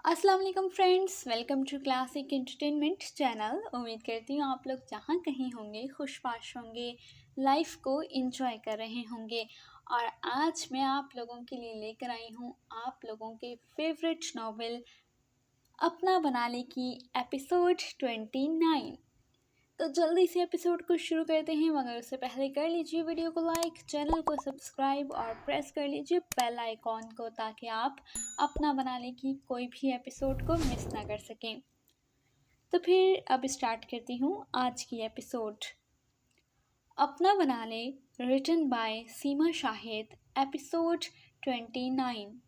अस्सलाम वालेकुम friends, welcome to classic entertainment channel. उम्मीद करती हूँ आप लोग जहाँ कहीं होंगे खुशबाश होंगे, लाइफ को एंजॉय कर रहे होंगे। और आज मैं आप लोगों के लिए लेकर आई हूँ आप लोगों के फेवरेट नॉवेल अपना बनाने की एपिसोड 29। तो जल्दी से एपिसोड को शुरू करते हैं, मगर उससे पहले कर लीजिए वीडियो को लाइक, चैनल को सब्सक्राइब और प्रेस कर लीजिए बेल आइकॉन को, ताकि आप अपना बनाने की कोई भी एपिसोड को मिस ना कर सकें। तो फिर अब स्टार्ट करती हूँ आज की एपिसोड। अपना बनाने, written by Seema Shahid, episode 29।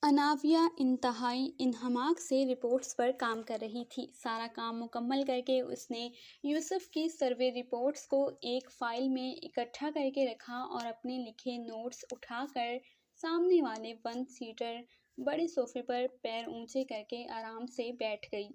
Anaviya इंतहाई इन्हमाक से रिपोर्ट्स पर काम कर रही थी। सारा काम मुकम्मल करके उसने यूसुफ की सर्वे रिपोर्ट्स को एक फ़ाइल में इकट्ठा करके रखा और अपने लिखे नोट्स उठाकर सामने वाले 1 सीटर बड़े सोफे पर पैर ऊंचे करके आराम से बैठ गई।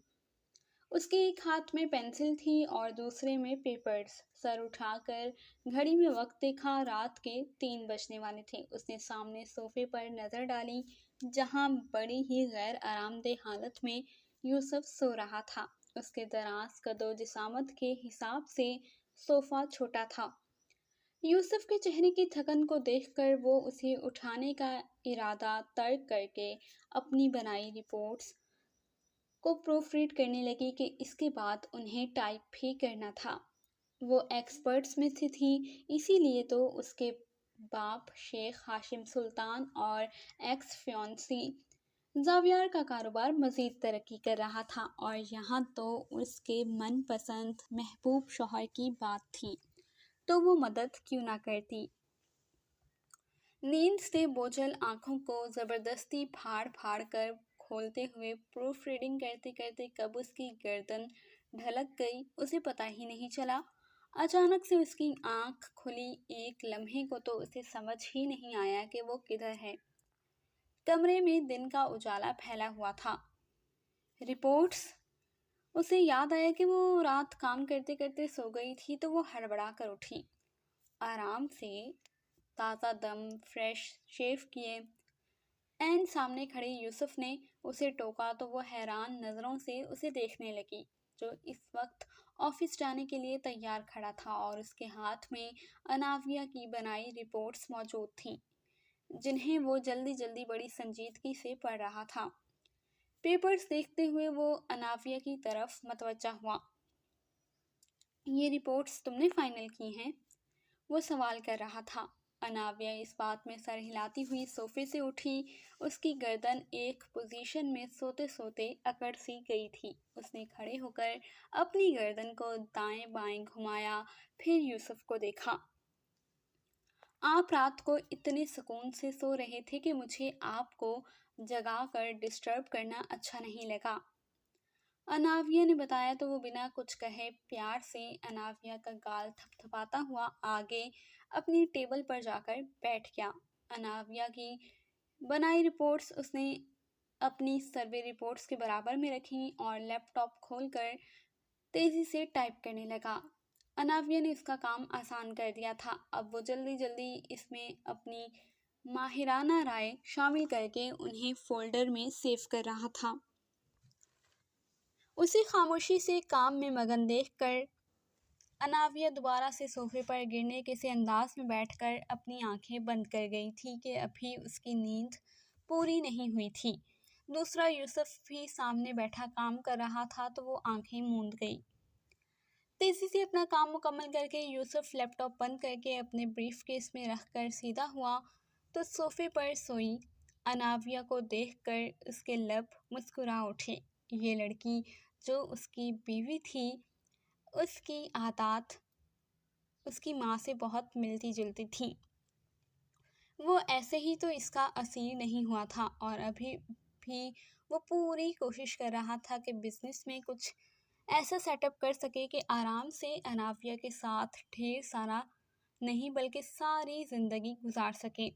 उसके एक हाथ में पेंसिल थी और दूसरे में पेपर्स। सर उठाकर घड़ी में वक्त देखा, रात के 3 बजने वाले थे। उसने सामने सोफे पर नज़र डाली, जहां बड़ी ही गैर आरामदेह हालत में यूसुफ सो रहा था। उसके दराज कदो जिसामत के हिसाब से सोफा छोटा था। यूसुफ के चेहरे की थकन को देखकर वो उसे उठाने का इरादा तर्क करके अपनी बनाई रिपोर्ट्स को प्रूफ रीड करने लगी कि इसके बाद उन्हें टाइप भी करना था। वो एक्सपर्ट्स में से थी, इसीलिए तो उसके बाप शेख हाशिम सुल्तान और एक्स फियांसी जावियर का कारोबार मज़ीद तरक्की कर रहा था, और यहाँ तो उसके मनपसंद महबूब शौहर की बात थी, तो वो मदद क्यों ना करती। नींद से बोझल आंखों को ज़बरदस्ती फाड़ फाड़ कर खोलते हुए प्रूफ रीडिंग करते करते कब उसकी गर्दन ढलक गई उसे पता ही नहीं चला। अचानक से उसकी आंख खुली। एक लम्हे को तो उसे समझ ही नहीं आया कि वो किधर है। कमरे में दिन का उजाला फैला हुआ था। रिपोर्ट्स। उसे याद आया कि वो रात काम करते करते सो गई थी, तो वो हड़बड़ा कर उठी। आराम से ताज़ा दम फ्रेश शेव किए एन सामने खड़े यूसुफ ने उसे टोका तो वो हैरान नज़रों से उसे देखने लगी, जो इस वक्त ऑफिस जाने के लिए तैयार खड़ा था और उसके हाथ में अनाविया की बनाई रिपोर्ट्स मौजूद थीं, जिन्हें वो जल्दी जल्दी बड़ी संजीदगी से पढ़ रहा था। पेपर्स देखते हुए वो अनाविया की तरफ मतवज्जा हुआ। ये रिपोर्ट्स तुमने फाइनल की हैं? वो सवाल कर रहा था। अनाविया इस बात में सर हिलाती हुई सोफे से उठी। उसकी गर्दन एक पोजीशन में सोते सोते अकड़ सी गई थी। उसने खड़े होकर अपनी गर्दन को दाएं बाएं घुमाया, फिर यूसुफ को देखा। आप रात को इतने सुकून से सो रहे थे कि मुझे आपको जगाकर डिस्टर्ब करना अच्छा नहीं लगा, अनाविया ने बताया। तो वो बिना कुछ कहे प्यार से अनाविया का गाल थपथपाता हुआ आगे अपनी टेबल पर जाकर बैठ गया। अनाविया की बनाई रिपोर्ट्स उसने अपनी सर्वे रिपोर्ट्स के बराबर में रखी और लैपटॉप खोलकर तेजी से टाइप करने लगा। अनाविया ने उसका काम आसान कर दिया था। अब वो जल्दी जल्दी इसमें अपनी माहिराना राय शामिल करके उन्हें फोल्डर में सेव कर रहा था। उसी खामोशी से काम में मगन देखकर अनाविया दोबारा से सोफे पर गिरने के से अंदाज में बैठकर अपनी आंखें बंद कर गई थी कि अभी उसकी नींद पूरी नहीं हुई थी। दूसरा यूसुफ भी सामने बैठा काम कर रहा था, तो वो आंखें मूंद गई। तेजी से अपना काम मुकम्मल करके यूसुफ लैपटॉप बंद करके अपने ब्रीफ केस में रखकर सीधा हुआ तो सोफे पर सोई अनाविया को देखकर उसके लब मुस्कुरा उठे। ये लड़की जो उसकी बीवी थी, उसकी आदत उसकी माँ से बहुत मिलती जुलती थी। वो ऐसे ही तो इसका असीर नहीं हुआ था, और अभी भी वो पूरी कोशिश कर रहा था कि बिजनेस में कुछ ऐसा सेटअप कर सके कि आराम से अनाविया के साथ ढेर सारा नहीं बल्कि सारी ज़िंदगी गुजार सके।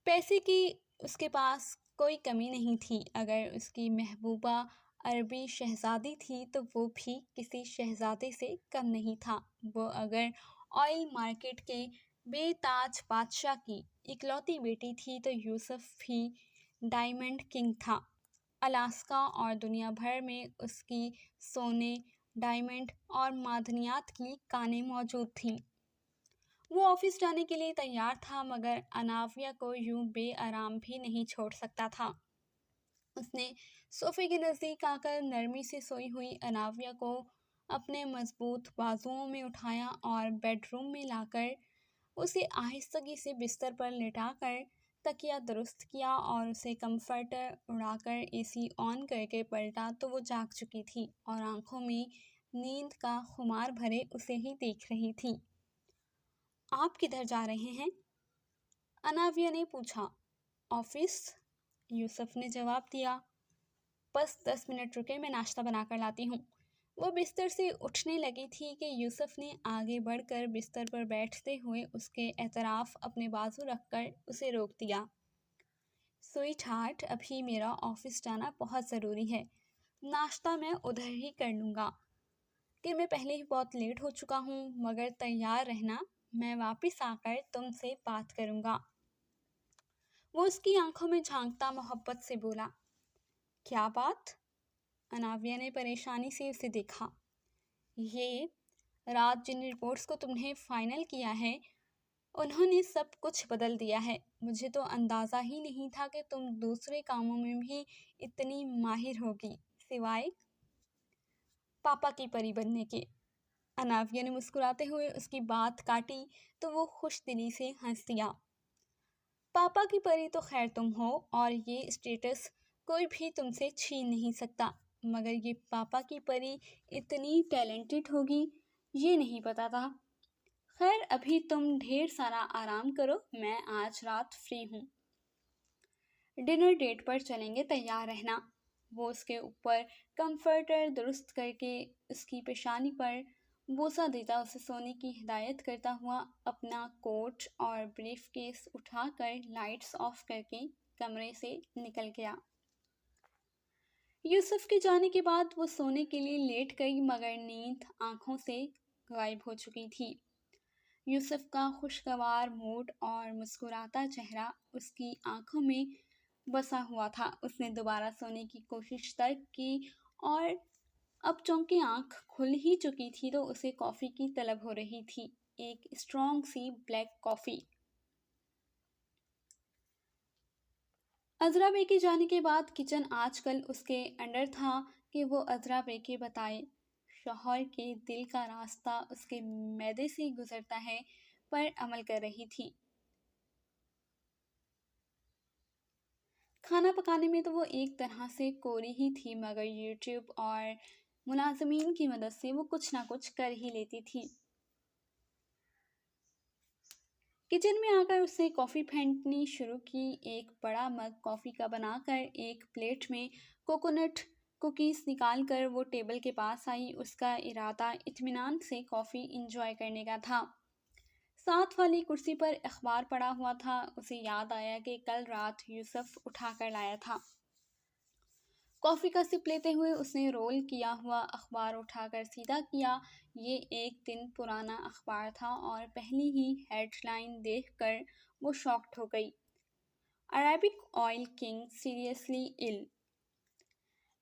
पैसे की उसके पास कोई कमी नहीं थी। अगर उसकी महबूबा अरबी शहज़ादी थी, तो वो भी किसी शहज़ादे से कम नहीं था। वो अगर ऑयल मार्केट के बेताज बादशाह की इकलौती बेटी थी तो यूसुफ भी डायमंड किंग था। अलास्का और दुनिया भर में उसकी सोने, डायमंड और मादनियात की कानें मौजूद थीं। वो ऑफिस जाने के लिए तैयार था मगर अनाविया को यूं बेआराम भी नहीं छोड़ सकता था। उसने सोफे के नज़दीक आकर नरमी से सोई हुई अनाविया को अपने मजबूत बाजुओं में उठाया और बेडरूम में लाकर उसे आहिस्तगी से बिस्तर पर लेटाकर तकिया दुरुस्त किया और उसे कंफर्टर उड़ाकर एसी ऑन करके पलटा तो वो जाग चुकी थी और आंखों में नींद का खुमार भरे उसे ही देख रही थी। आप किधर जा रहे हैं? अनाविया ने पूछा। ऑफिस, यूसुफ ने जवाब दिया। बस 10 मिनट रुके, मैं नाश्ता बनाकर लाती हूँ। वो बिस्तर से उठने लगी थी कि यूसुफ ने आगे बढ़कर बिस्तर पर बैठते हुए उसके एतराफ अपने बाजू रखकर उसे रोक दिया। स्वीट हार्ट, अभी मेरा ऑफिस जाना बहुत ज़रूरी है। नाश्ता मैं उधर ही कर लूँगा कि मैं पहले ही बहुत लेट हो चुका हूँ, मगर तैयार रहना, मैं वापस आकर तुमसे बात करूँगा। वो उसकी आंखों में झांकता मोहब्बत से बोला। क्या बात? अनाविया ने परेशानी से उसे देखा। ये रात जिन रिपोर्ट्स को तुमने फाइनल किया है उन्होंने सब कुछ बदल दिया है। मुझे तो अंदाज़ा ही नहीं था कि तुम दूसरे कामों में भी इतनी माहिर होगी, सिवाय पापा की परी बनने के। अनाविया ने मुस्कुराते हुए उसकी बात काटी तो वो खुश दिली से हंस दिया। पापा की परी तो खैर तुम हो और ये स्टेटस कोई भी तुमसे छीन नहीं सकता, मगर ये पापा की परी इतनी टैलेंटेड होगी ये नहीं पता था। खैर अभी तुम ढेर सारा आराम करो, मैं आज रात फ्री हूँ। डिनर डेट पर चलेंगे, तैयार रहना। वो उसके ऊपर कंफर्टर दुरुस्त करके उसकी पेशानी पर बोसा देता उसे सोने की हिदायत करता हुआ अपना कोट और ब्रीफकेस उठाकर लाइट्स ऑफ करके कमरे से निकल गया। यूसुफ के जाने के बाद वो सोने के लिए लेट गई मगर नींद आंखों से गायब हो चुकी थी। यूसुफ का खुशगवार मूड और मुस्कुराता चेहरा उसकी आंखों में बसा हुआ था। उसने दोबारा सोने की कोशिश तर्क की और अब चूंकि आंख खुल ही चुकी थी तो उसे कॉफ़ी की तलब हो रही थी, एक स्ट्रॉन्ग सी ब्लैक कॉफ़ी। अजरा बे के जाने के बाद किचन आजकल उसके अंडर था कि वो अजरा बे के बताए शौहर के दिल का रास्ता उसके मैदे से गुजरता है पर अमल कर रही थी। खाना पकाने में तो वो एक तरह से कोरी ही थी मगर यूट्यूब और मुलाजमीन की मदद से वो कुछ ना कुछ कर ही लेती थी। किचन में आकर उसने कॉफ़ी फेंटनी शुरू की। एक बड़ा मग कॉफ़ी का बनाकर एक प्लेट में कोकोनट कुकीज़ निकाल कर वो टेबल के पास आई। उसका इरादा इत्मीनान से कॉफ़ी इंजॉय करने का था। साथ वाली कुर्सी पर अखबार पड़ा हुआ था। उसे याद आया कि कल रात यूसुफ उठा कर लाया था। कॉफ़ी का सिप लेते हुए उसने रोल किया हुआ अखबार उठाकर सीधा किया। ये एक दिन पुराना अखबार था और पहली ही हेडलाइन देखकर वो शॉक्ड हो गई। Arabic oil king seriously ill.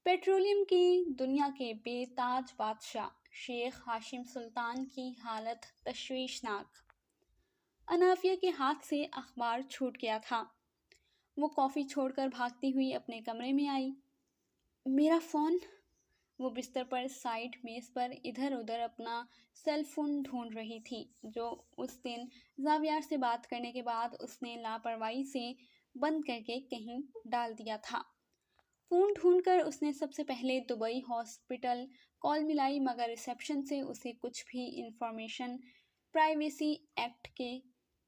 Petroleum की दुनिया के बेताज बादशाह शेख हाशिम सुल्तान की हालत तशवीशनाक। अनाफिया के हाथ से अखबार छूट गया था। वो कॉफ़ी छोड़कर भागती हुई अपने कमरे में आई। मेरा फ़ोन। वो बिस्तर पर साइड मेज़ पर इधर उधर अपना सेल फोन ढूंढ रही थी जो उस दिन जावियार से बात करने के बाद उसने लापरवाही से बंद करके कहीं डाल दिया था। फ़ोन ढूंढकर उसने सबसे पहले दुबई हॉस्पिटल कॉल मिलाई मगर रिसेप्शन से उसे कुछ भी इंफॉर्मेशन प्राइवेसी एक्ट के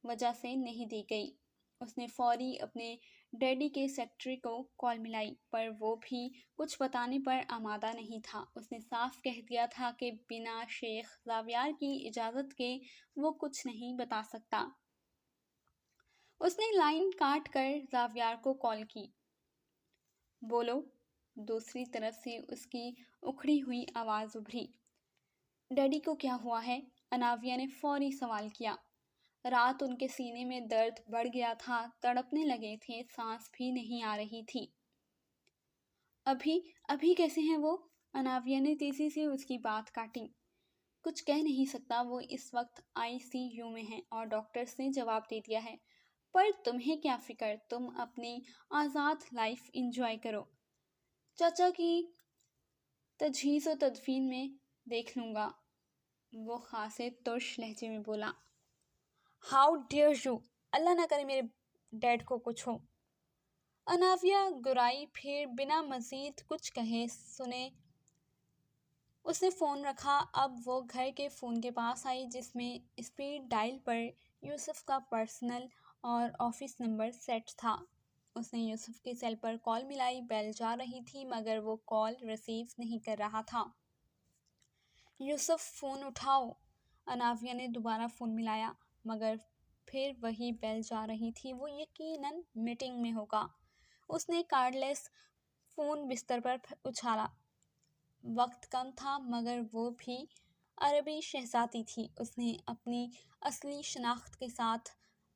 वजह से नहीं दी गई। उसने फौरी अपने डैडी के सेक्रेटरी को कॉल मिलाई पर वो भी कुछ बताने पर आमादा नहीं था। उसने साफ कह दिया था कि बिना शेख जावियार की इजाज़त के वो कुछ नहीं बता सकता। उसने लाइन काट कर जावियार को कॉल की। बोलो, दूसरी तरफ से उसकी उखड़ी हुई आवाज़ उभरी। डैडी को क्या हुआ है? अनाविया ने फौरी सवाल किया। रात उनके सीने में दर्द बढ़ गया था, तड़पने लगे थे, सांस भी नहीं आ रही थी। अभी अभी कैसे हैं वो? अनाविया ने तेजी से उसकी बात काटी। कुछ कह नहीं सकता, वो इस वक्त आईसीयू में है और डॉक्टर्स ने जवाब दे दिया है। पर तुम्हें क्या फिक्र, तुम अपनी आज़ाद लाइफ इंजॉय करो। चाचा की तजहीज़ और तदफीन में देख लूँगा, वो खासे तुर्श लहजे में बोला। हाउ डियर यू, अल्लाह ना करे मेरे डैड को कुछ हो। अनाविया गुराई, फिर बिना मजीद कुछ कहे सुने उसने फ़ोन रखा। अब वो घर के फ़ोन के पास आई जिसमें स्पीड डायल पर यूसुफ का पर्सनल और ऑफिस नंबर सेट था। उसने यूसुफ के सेल पर कॉल मिलाई। बेल जा रही थी मगर वो कॉल रिसीव नहीं कर रहा था। यूसुफ, फ़ोन उठाओ। अनाविया ने दोबारा फ़ोन मिलाया मगर फिर वही बेल जा रही थी। वो यकीनन मीटिंग में होगा। उसने कार्डलेस फ़ोन बिस्तर पर उछाला। वक्त कम था मगर वो भी अरबी शहजादी थी। उसने अपनी असली शनाख्त के साथ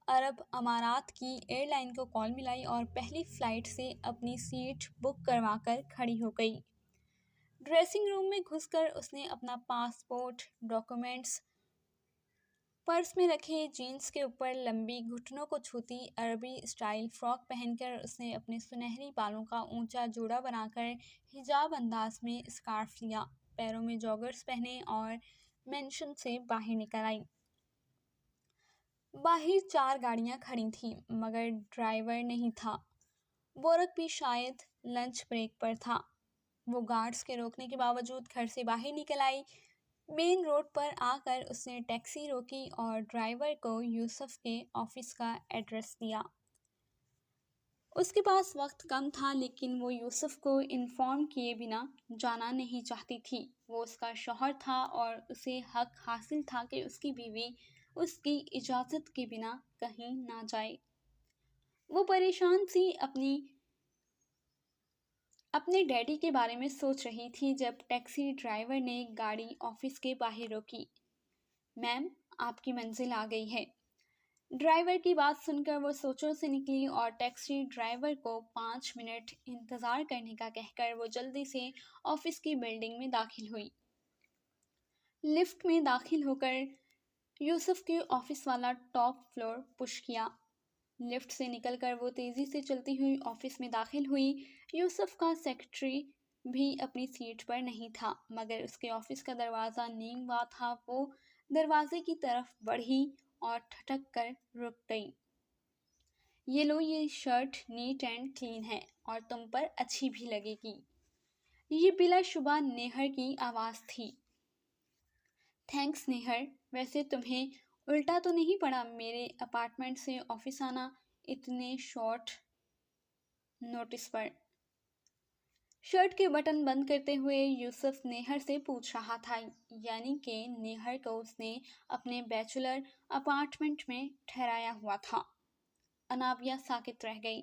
अरब अमारात की एयरलाइन को कॉल मिलाई और पहली फ़्लाइट से अपनी सीट बुक करवाकर खड़ी हो गई। ड्रेसिंग रूम में घुसकर उसने अपना पासपोर्ट, डॉक्यूमेंट्स पर्स में रखे। जीन्स के ऊपर लंबी घुटनों को छूती अरबी स्टाइल फ्रॉक पहनकर उसने अपने सुनहरी बालों का ऊंचा जोड़ा बनाकर हिजाब अंदाज में स्कार्फ लिया। पैरों में जॉगर्स पहने और मेंशन से बाहर निकल आई। बाहर 4 गाड़ियां खड़ी थीं मगर ड्राइवर नहीं था। बोरक भी शायद लंच ब्रेक पर था। वो गार्ड्स के रोकने के बावजूद घर से बाहर निकल आई। मेन रोड पर आकर उसने टैक्सी रोकी और ड्राइवर को यूसुफ के ऑफिस का एड्रेस दिया। उसके पास वक्त कम था लेकिन वो यूसुफ को इन्फॉर्म किए बिना जाना नहीं चाहती थी। वो उसका शौहर था और उसे हक हासिल था कि उसकी बीवी उसकी इजाज़त के बिना कहीं ना जाए। वो परेशान सी अपने डैडी के बारे में सोच रही थी जब टैक्सी ड्राइवर ने गाड़ी ऑफिस के बाहर रोकी। मैम, आपकी मंजिल आ गई है। ड्राइवर की बात सुनकर वो सोचों से निकली और टैक्सी ड्राइवर को 5 मिनट इंतज़ार करने का कहकर वो जल्दी से ऑफिस की बिल्डिंग में दाखिल हुई। लिफ्ट में दाखिल होकर यूसुफ के ऑफिस वाला टॉप फ्लोर पुश किया। लिफ्ट से निकलकर वो तेज़ी से चलती हुई ऑफिस में दाखिल हुई। यूसुफ का सेक्रेटरी भी अपनी सीट पर नहीं था मगर उसके ऑफिस का दरवाज़ा नींव हुआ था। वो दरवाजे की तरफ बढ़ी और ठटक कर रुक गई। ये लो, ये शर्ट नीट एंड क्लीन है और तुम पर अच्छी भी लगेगी। ये बिलाशुबा नेहर की आवाज़ थी। थैंक्स नेहर, वैसे तुम्हें उल्टा तो नहीं पड़ा मेरे अपार्टमेंट से ऑफिस आना इतने शॉर्ट नोटिस पर? शर्ट के बटन बंद करते हुए यूसुफ नेहर से पूछ रहा था, यानी कि नेहर को उसने अपने बैचलर अपार्टमेंट में ठहराया हुआ था। अनाविया साकित रह गई।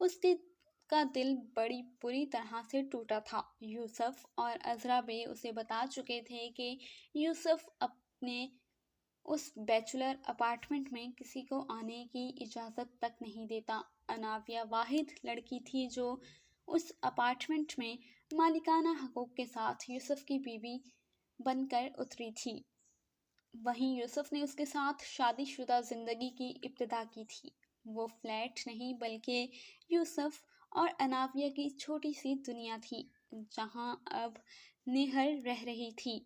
उसके का दिल बड़ी बुरी तरह से टूटा था। यूसुफ और अजरा बे उसे बता चुके थे कि यूसुफ अपने उस बैचलर अपार्टमेंट में किसी को आने की इजाज़त तक नहीं देता। अनाविया वाहिद लड़की थी जो उस अपार्टमेंट में मालिकाना हकूक़ के साथ यूसुफ की बीवी बनकर उतरी थी। वहीं यूसुफ ने उसके साथ शादीशुदा ज़िंदगी की इब्तिदा की थी। वो फ्लैट नहीं बल्कि यूसुफ और अनाविया की छोटी सी दुनिया थी जहां अब नेहर रह रही थी।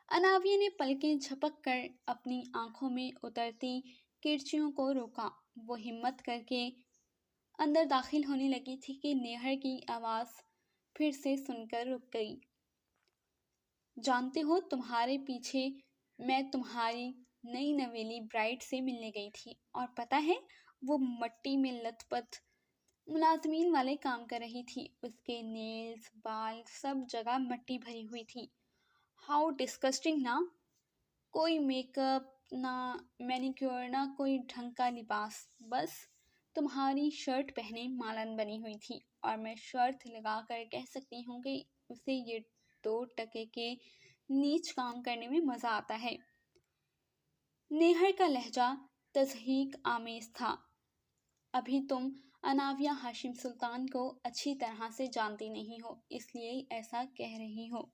अनाविया ने पलकें झपक कर अपनी आंखों में उतरती किरचियों को रोका। वो हिम्मत करके अंदर दाखिल होने लगी थी कि नेहर की आवाज़ फिर से सुनकर रुक गई। जानते हो, तुम्हारे पीछे मैं तुम्हारी नई नवेली ब्राइड से मिलने गई थी और पता है वो मट्टी में लथपथ मुलाजमीन वाले काम कर रही थी। उसके नेल्स, बाल, सब जगह मट्टी भरी हुई थी। हाउ डिस्कस्टिंग ना। कोई मेकअप ना, मैनिक्योर ना, कोई ढंग का लिबास, बस तुम्हारी शर्ट पहने मालन बनी हुई थी। और मैं शर्त लगा कर कह सकती हूँ कि उसे ये 2 टके के नीच काम करने में मज़ा आता है। नेहर का लहजा तज़हीक आमेज था। अभी तुम अनाविया हाशिम सुल्तान को अच्छी तरह से जानती नहीं हो, इसलिए ऐसा कह रही हो।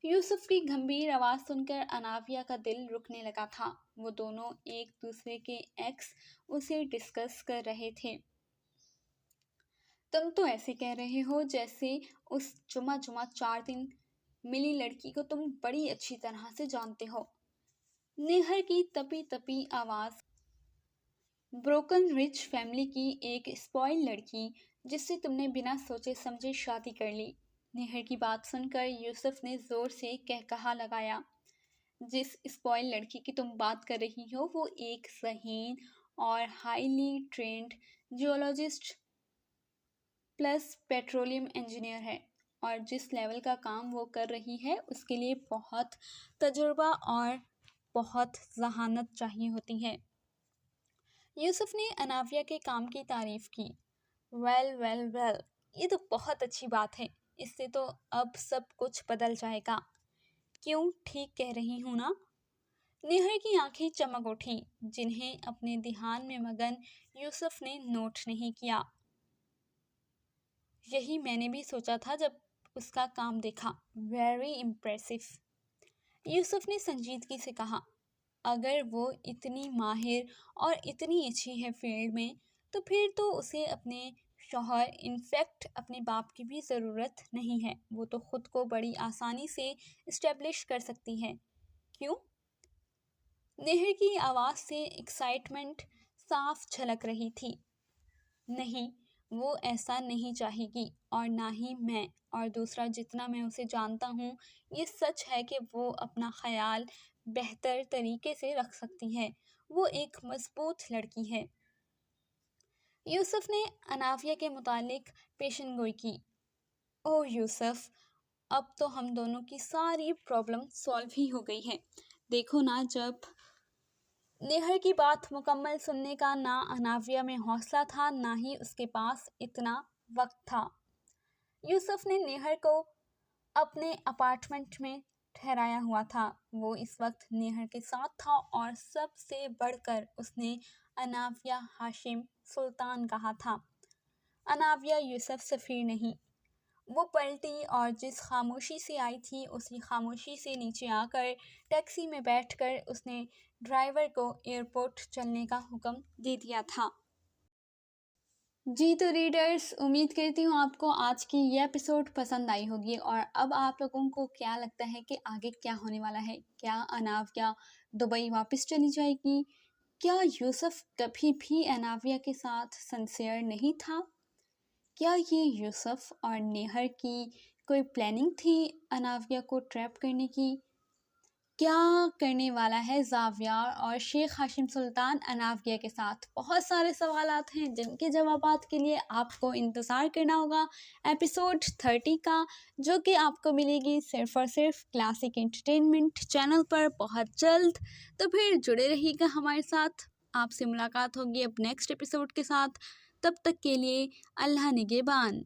यूसुफ की गंभीर आवाज़ सुनकर अनाविया का दिल रुकने लगा था। वो दोनों एक दूसरे के एक्स उसे डिस्कस कर रहे थे। तुम तो ऐसे कह रहे हो जैसे उस जुमा 4 दिन मिली लड़की को तुम बड़ी अच्छी तरह से जानते हो। नेहर की तपी तपी आवाज़। ब्रोकन रिच फैमिली की एक स्पॉइल लड़की जिससे तुमने बिना सोचे समझे शादी कर ली। नेहर की बात सुनकर यूसुफ ने जोर से कहकहा लगाया। जिस स्पॉइल लड़की की तुम बात कर रही हो वो एक ज़हीन और highly trend geologist plus petroleum engineer है, और जिस लेवल का काम वो कर रही है उसके लिए बहुत तजुर्बा और बहुत जहानत चाहिए होती है। यूसुफ ने अनाविया के काम की तारीफ की। वेल वेल वेल, ये तो बहुत अच्छी बात है। इससे तो अब सब कुछ बदल जाएगा। क्यों, ठीक कह रही हूँ ना? नेहर की आंखें चमक उठी, जिन्हें अपने ध्यान में मगन यूसुफ ने नोट नहीं किया। यही मैंने भी सोचा था जब उसका काम देखा। वेरी इम्प्रेसिव, यूसुफ ने संजीदगी से कहा। अगर वो इतनी माहिर और इतनी अच्छी है फील्ड में, तो फिर तो उसे अपने शौहर, इनफैक्ट अपने बाप की भी ज़रूरत नहीं है। वो तो ख़ुद को बड़ी आसानी से इस्टेब्लिश कर सकती है। क्यों? नेहर की आवाज़ से एक्साइटमेंट साफ झलक रही थी। नहीं, वो ऐसा नहीं चाहेगी, और ना ही मैं। और दूसरा, जितना मैं उसे जानता हूँ, ये सच है कि वो अपना ख्याल बेहतर तरीके से रख सकती है। वो एक मजबूत लड़की है। यूसुफ ने अनाविया के मुतालिक पेशन गोई की। ओह यूसुफ, अब तो हम दोनों की सारी प्रॉब्लम सॉल्व ही हो गई है। देखो ना, जब नेहर की बात मुकम्मल सुनने का ना अनाविया में हौसला था, ना ही उसके पास इतना वक्त था। यूसुफ ने नेहर को अपने अपार्टमेंट में ठहराया हुआ था। वो इस वक्त नेहर के साथ था, और सबसे बढ़कर उसने अनाविया हाशिम सुल्तान कहा था। अनाविया यूसुफ सफ़ीर नहीं। वो पलटी और जिस खामोशी से आई थी उसी खामोशी से नीचे आकर टैक्सी में बैठकर उसने ड्राइवर को एयरपोर्ट चलने का हुक्म दे दिया था। जी तो रीडर्स, उम्मीद करती हूँ आपको आज की ये एपिसोड पसंद आई होगी। और अब आप लोगों को क्या लगता है कि आगे क्या होने वाला है? क्या अनाविया दुबई वापस चली जाएगी? क्या यूसुफ कभी भी अनाविया के साथ सिंसियर नहीं था? क्या ये यूसुफ और नेहर की कोई प्लानिंग थी अनाविया को ट्रैप करने की? क्या करने वाला है ज़ावियार और शेख हाशिम सुल्तान अनाविया के साथ? बहुत सारे सवालात हैं जिनके जवाबात के लिए आपको इंतज़ार करना होगा एपिसोड 30 का, जो कि आपको मिलेगी सिर्फ और सिर्फ क्लासिक एंटरटेनमेंट चैनल पर बहुत जल्द। तो फिर जुड़े रहिएगा हमारे साथ। आपसे मुलाकात होगी अब नेक्स्ट एपिसोड के साथ। तब तक के लिए अल्लाह निगहबान।